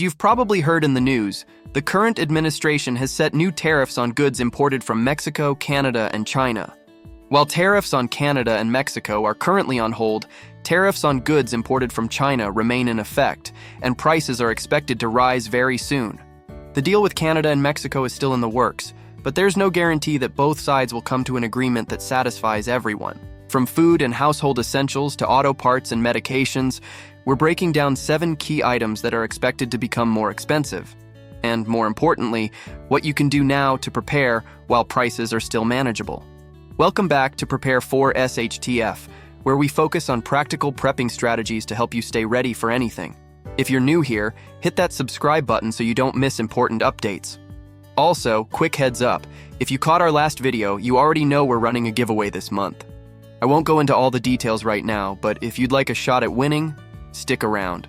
You've probably heard in the news, the current administration has set new tariffs on goods imported from Mexico, Canada, and China. While tariffs on Canada and Mexico are currently on hold, tariffs on goods imported from China remain in effect, and prices are expected to rise very soon. The deal with Canada and Mexico is still in the works, but there's no guarantee that both sides will come to an agreement that satisfies everyone. From food and household essentials to auto parts and medications, we're breaking down 7 key items that are expected to become more expensive. And more importantly, what you can do now to prepare while prices are still manageable. Welcome back to Prepare for SHTF, where we focus on practical prepping strategies to help you stay ready for anything. If you're new here, hit that subscribe button so you don't miss important updates. Also, quick heads up, if you caught our last video, you already know we're running a giveaway this month. I won't go into all the details right now, but if you'd like a shot at winning, stick around.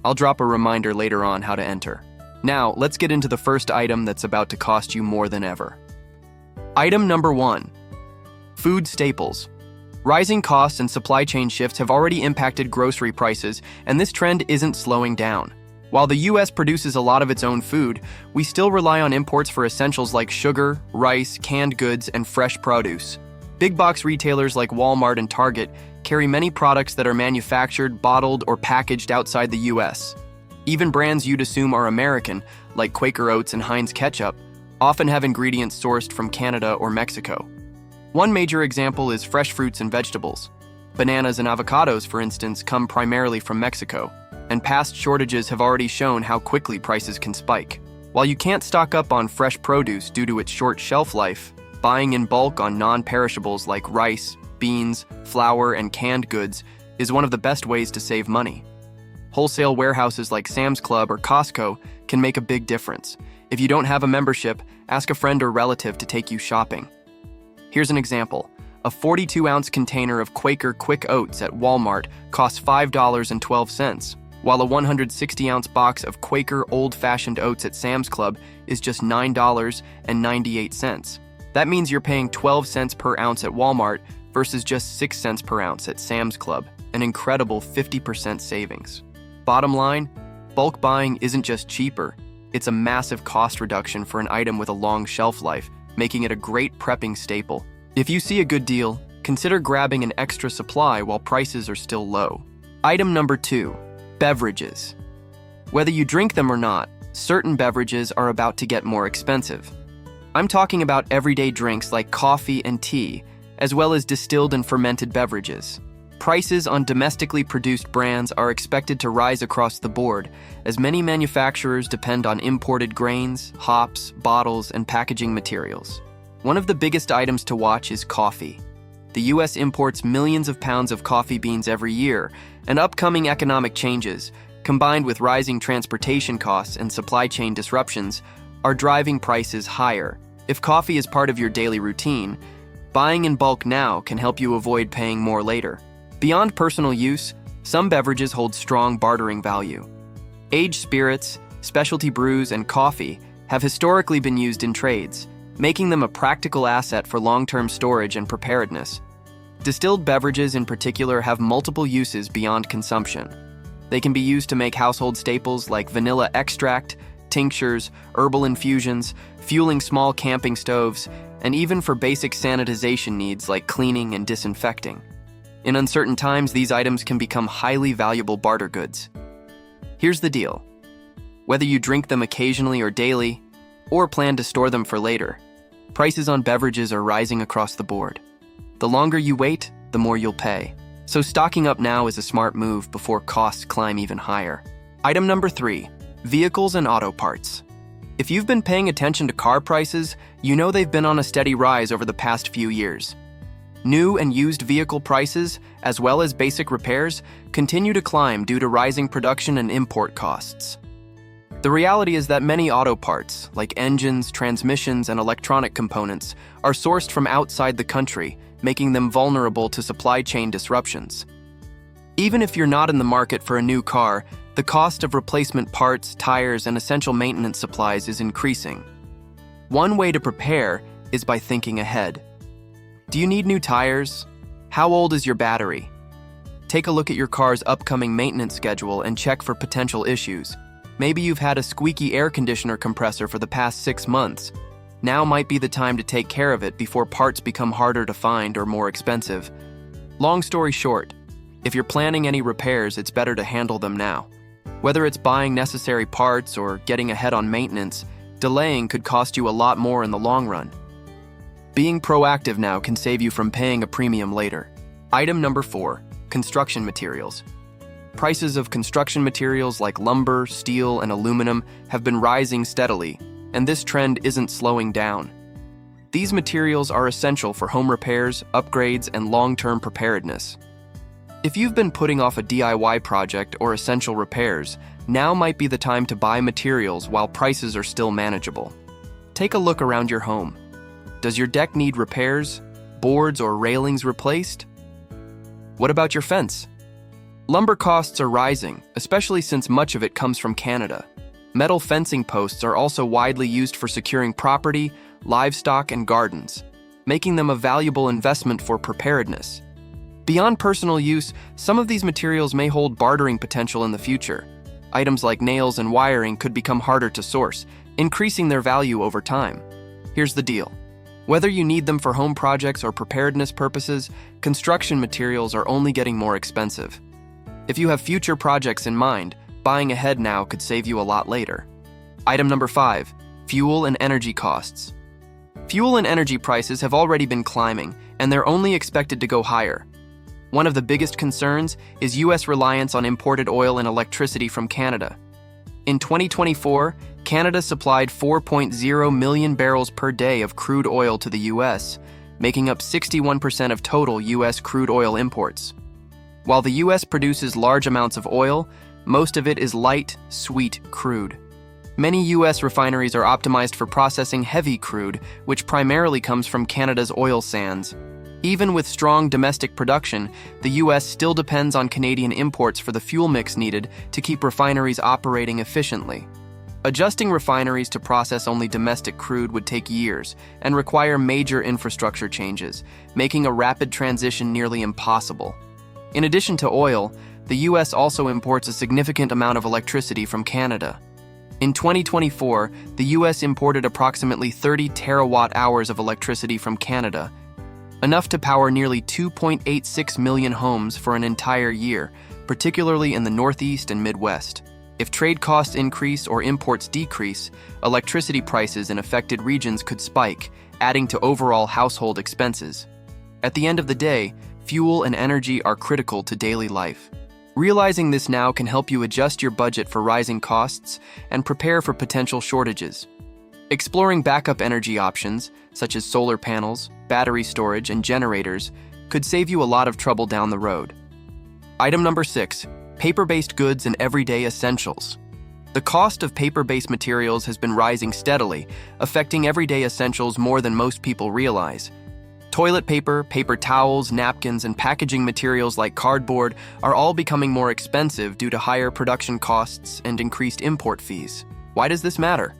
I'll drop a reminder later on how to enter. Now, let's get into the first item that's about to cost you more than ever. Item number 1. Food staples. Rising costs and supply chain shifts have already impacted grocery prices, and this trend isn't slowing down. While the US produces a lot of its own food, we still rely on imports for essentials like sugar, rice, canned goods, and fresh produce. Big box retailers like Walmart and Target carry many products that are manufactured, bottled, or packaged outside the US. Even brands you'd assume are American, like Quaker Oats and Heinz ketchup, often have ingredients sourced from Canada or Mexico. One major example is fresh fruits and vegetables. Bananas and avocados, for instance, come primarily from Mexico, and past shortages have already shown how quickly prices can spike. While you can't stock up on fresh produce due to its short shelf life, buying in bulk on non-perishables like rice, beans, flour, and canned goods is one of the best ways to save money. Wholesale warehouses like Sam's Club or Costco can make a big difference. If you don't have a membership, ask a friend or relative to take you shopping. Here's an example. A 42-ounce container of Quaker Quick Oats at Walmart costs $5.12, while a 160-ounce box of Quaker old-fashioned oats at Sam's Club is just $9.98. That means you're paying 12 cents per ounce at Walmart versus just 6 cents per ounce at Sam's Club, an incredible 50% savings. Bottom line, bulk buying isn't just cheaper, it's a massive cost reduction for an item with a long shelf life, making it a great prepping staple. If you see a good deal, consider grabbing an extra supply while prices are still low. Item number 2, beverages. Whether you drink them or not, certain beverages are about to get more expensive. I'm talking about everyday drinks like coffee and tea, as well as distilled and fermented beverages. Prices on domestically produced brands are expected to rise across the board, as many manufacturers depend on imported grains, hops, bottles, and packaging materials. One of the biggest items to watch is coffee. The US imports millions of pounds of coffee beans every year, and upcoming economic changes, combined with rising transportation costs and supply chain disruptions, are driving prices higher. If coffee is part of your daily routine, buying in bulk now can help you avoid paying more later. Beyond personal use, some beverages hold strong bartering value. Aged spirits, specialty brews, and coffee have historically been used in trades, making them a practical asset for long-term storage and preparedness. Distilled beverages in particular have multiple uses beyond consumption. They can be used to make household staples like vanilla extract, tinctures, herbal infusions, fueling small camping stoves, and even for basic sanitization needs like cleaning and disinfecting. In uncertain times, these items can become highly valuable barter goods. Here's the deal. Whether you drink them occasionally or daily, or plan to store them for later, prices on beverages are rising across the board. The longer you wait, the more you'll pay. So stocking up now is a smart move before costs climb even higher. Item number 3. Vehicles and auto parts. If you've been paying attention to car prices, you know they've been on a steady rise over the past few years. New and used vehicle prices, as well as basic repairs, continue to climb due to rising production and import costs. The reality is that many auto parts, like engines, transmissions, and electronic components, are sourced from outside the country, making them vulnerable to supply chain disruptions. Even if you're not in the market for a new car, the cost of replacement parts, tires, and essential maintenance supplies is increasing. One way to prepare is by thinking ahead. Do you need new tires? How old is your battery? Take a look at your car's upcoming maintenance schedule and check for potential issues. Maybe you've had a squeaky air conditioner compressor for the past 6 months. Now might be the time to take care of it before parts become harder to find or more expensive. Long story short, if you're planning any repairs, it's better to handle them now. Whether it's buying necessary parts or getting ahead on maintenance, delaying could cost you a lot more in the long run. Being proactive now can save you from paying a premium later. Item number 4, construction materials. Prices of construction materials like lumber, steel, and aluminum have been rising steadily, and this trend isn't slowing down. These materials are essential for home repairs, upgrades, and long-term preparedness. If you've been putting off a DIY project or essential repairs, now might be the time to buy materials while prices are still manageable. Take a look around your home. Does your deck need repairs, boards or railings replaced? What about your fence? Lumber costs are rising, especially since much of it comes from Canada. Metal fencing posts are also widely used for securing property, livestock, and gardens, making them a valuable investment for preparedness. Beyond personal use, some of these materials may hold bartering potential in the future. Items like nails and wiring could become harder to source, increasing their value over time. Here's the deal. Whether you need them for home projects or preparedness purposes, construction materials are only getting more expensive. If you have future projects in mind, buying ahead now could save you a lot later. Item number 5, fuel and energy costs. Fuel and energy prices have already been climbing, and they're only expected to go higher. One of the biggest concerns is U.S. reliance on imported oil and electricity from Canada. In 2024, Canada supplied 4.0 million barrels per day of crude oil to the U.S., making up 61% of total U.S. crude oil imports. While the U.S. produces large amounts of oil, most of it is light, sweet crude. Many U.S. refineries are optimized for processing heavy crude, which primarily comes from Canada's oil sands. Even with strong domestic production, the U.S. still depends on Canadian imports for the fuel mix needed to keep refineries operating efficiently. Adjusting refineries to process only domestic crude would take years and require major infrastructure changes, making a rapid transition nearly impossible. In addition to oil, the U.S. also imports a significant amount of electricity from Canada. In 2024, the U.S. imported approximately 30 terawatt-hours of electricity from Canada, enough to power nearly 2.86 million homes for an entire year, particularly in the Northeast and Midwest. If trade costs increase or imports decrease, electricity prices in affected regions could spike, adding to overall household expenses. At the end of the day, fuel and energy are critical to daily life. Realizing this now can help you adjust your budget for rising costs and prepare for potential shortages. Exploring backup energy options, such as solar panels, battery storage, and generators, could save you a lot of trouble down the road. Item number 6, paper-based goods and everyday essentials. The cost of paper-based materials has been rising steadily, affecting everyday essentials more than most people realize. Toilet paper, paper towels, napkins, and packaging materials like cardboard are all becoming more expensive due to higher production costs and increased import fees. Why does this matter?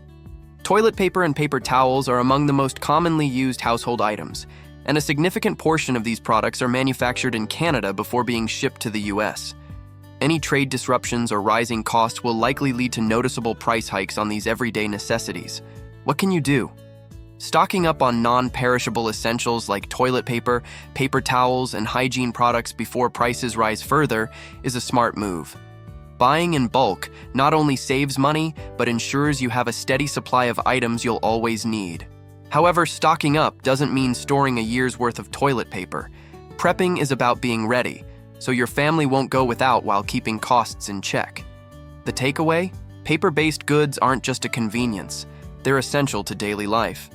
Toilet paper and paper towels are among the most commonly used household items, and a significant portion of these products are manufactured in Canada before being shipped to the U.S. Any trade disruptions or rising costs will likely lead to noticeable price hikes on these everyday necessities. What can you do? Stocking up on non-perishable essentials like toilet paper, paper towels, and hygiene products before prices rise further is a smart move. Buying in bulk not only saves money, but ensures you have a steady supply of items you'll always need. However, stocking up doesn't mean storing a year's worth of toilet paper. Prepping is about being ready, so your family won't go without while keeping costs in check. The takeaway? Paper-based goods aren't just a convenience. They're essential to daily life.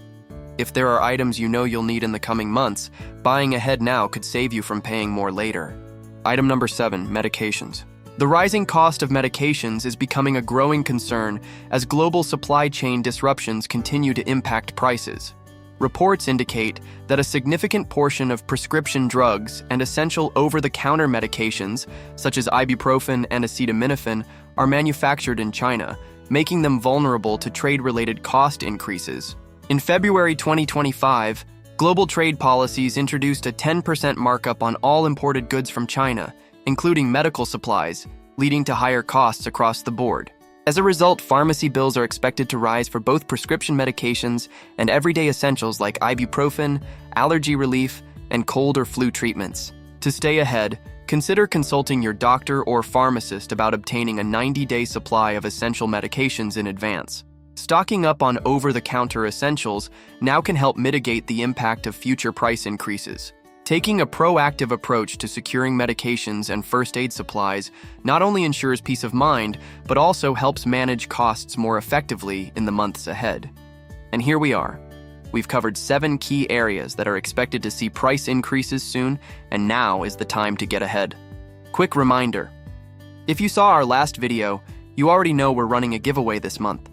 If there are items you know you'll need in the coming months, buying ahead now could save you from paying more later. Item number 7, medications. The rising cost of medications is becoming a growing concern as global supply chain disruptions continue to impact prices. Reports indicate that a significant portion of prescription drugs and essential over-the-counter medications, such as ibuprofen and acetaminophen, are manufactured in China, making them vulnerable to trade-related cost increases. In February 2025, global trade policies introduced a 10% markup on all imported goods from China, including medical supplies, leading to higher costs across the board. As a result, pharmacy bills are expected to rise for both prescription medications and everyday essentials like ibuprofen, allergy relief, and cold or flu treatments. To stay ahead, consider consulting your doctor or pharmacist about obtaining a 90-day supply of essential medications in advance. Stocking up on over-the-counter essentials now can help mitigate the impact of future price increases. Taking a proactive approach to securing medications and first aid supplies not only ensures peace of mind, but also helps manage costs more effectively in the months ahead. And here we are. We've covered 7 key areas that are expected to see price increases soon, and now is the time to get ahead. Quick reminder: if you saw our last video, you already know we're running a giveaway this month.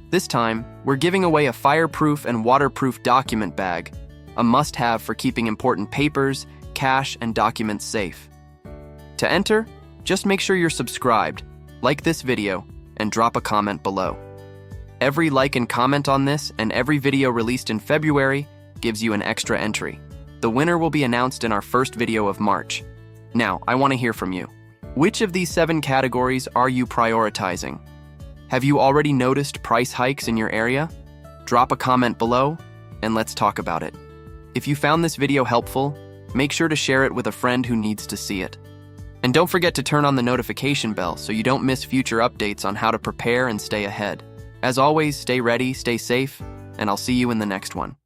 This time, we're giving away a fireproof and waterproof document bag, a must-have for keeping important papers, cash, and documents safe. To enter, just make sure you're subscribed, like this video, and drop a comment below. Every like and comment on this and every video released in February gives you an extra entry. The winner will be announced in our first video of March. Now, I want to hear from you. Which of these 7 categories are you prioritizing? Have you already noticed price hikes in your area? Drop a comment below, and let's talk about it. If you found this video helpful, make sure to share it with a friend who needs to see it. And don't forget to turn on the notification bell so you don't miss future updates on how to prepare and stay ahead. As always, stay ready, stay safe, and I'll see you in the next one.